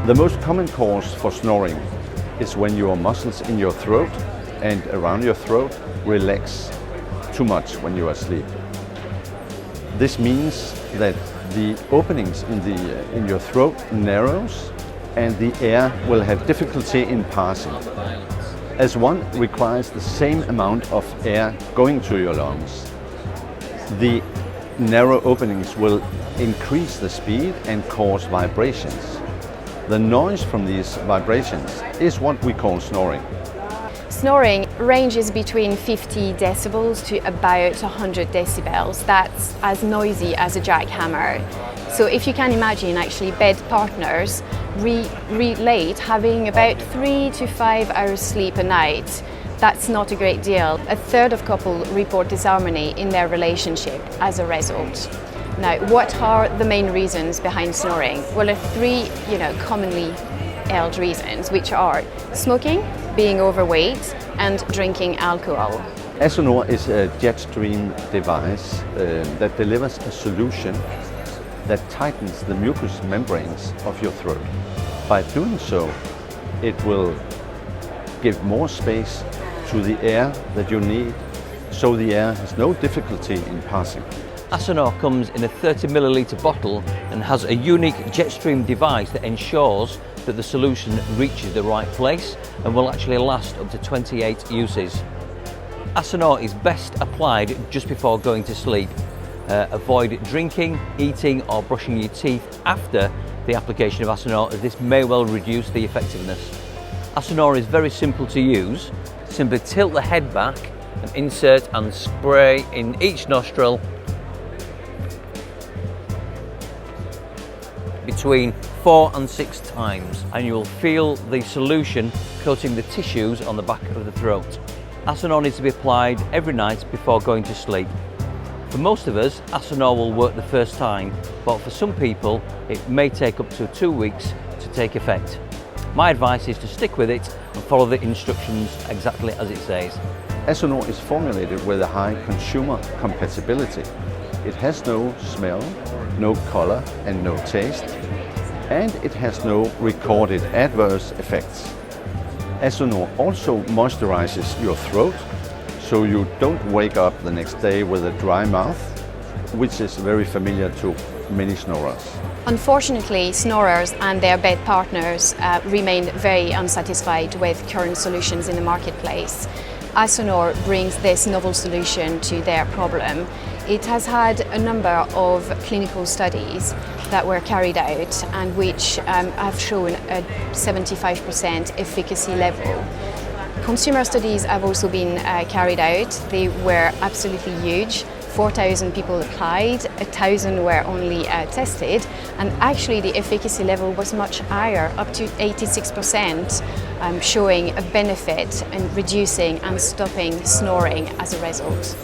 The most common cause for snoring is when your muscles in your throat and around your throat relax too much when you are asleep. This means that the openings in your throat narrows and the air will have difficulty in passing. As one requires the same amount of air going to your lungs, the narrow openings will increase the speed and cause vibrations. The noise from these vibrations is what we call snoring. Snoring ranges between 50 decibels to about 100 decibels. That's as noisy as a jackhammer. So if you can imagine, actually bed partners relate having about 3 to 5 hours sleep a night. That's not a great deal. A third of couples report disharmony in their relationship as a result. Now, what are the main reasons behind snoring? Well, there are three, commonly held reasons, which are smoking, being overweight, and drinking alcohol. Asonor is a jet stream device that delivers a solution that tightens the mucous membranes of your throat. By doing so, it will give more space to the air that you need, so the air has no difficulty in passing. Asonor comes in a 30 milliliter bottle and has a unique jet stream device that ensures that the solution reaches the right place and will actually last up to 28 uses. Asonor is best applied just before going to sleep. Avoid drinking, eating or brushing your teeth after the application of Asonor, as this may well reduce the effectiveness. Asonor is very simple to use. Simply tilt the head back and insert and spray in each nostril between 4 and 6 times, and you'll feel the solution coating the tissues on the back of the throat. Asonor needs to be applied every night before going to sleep. For most of us, Asonor will work the first time, but for some people it may take up to 2 weeks to take effect. My advice is to stick with it and follow the instructions exactly as it says. Asonor is formulated with a high consumer compatibility. It has no smell, no color and no taste, and it has no recorded adverse effects. Asonor also moisturizes your throat, so you don't wake up the next day with a dry mouth, which is very familiar to many snorers. Unfortunately, snorers and their bed partners remain very unsatisfied with current solutions in the marketplace. Asonor brings this novel solution to their problem. It has had a number of clinical studies that were carried out and which have shown a 75% efficacy level. Consumer studies have also been carried out. They were absolutely huge. 4,000 people applied, 1,000 were only tested, and actually the efficacy level was much higher, up to 86%, showing a benefit in reducing and stopping snoring as a result.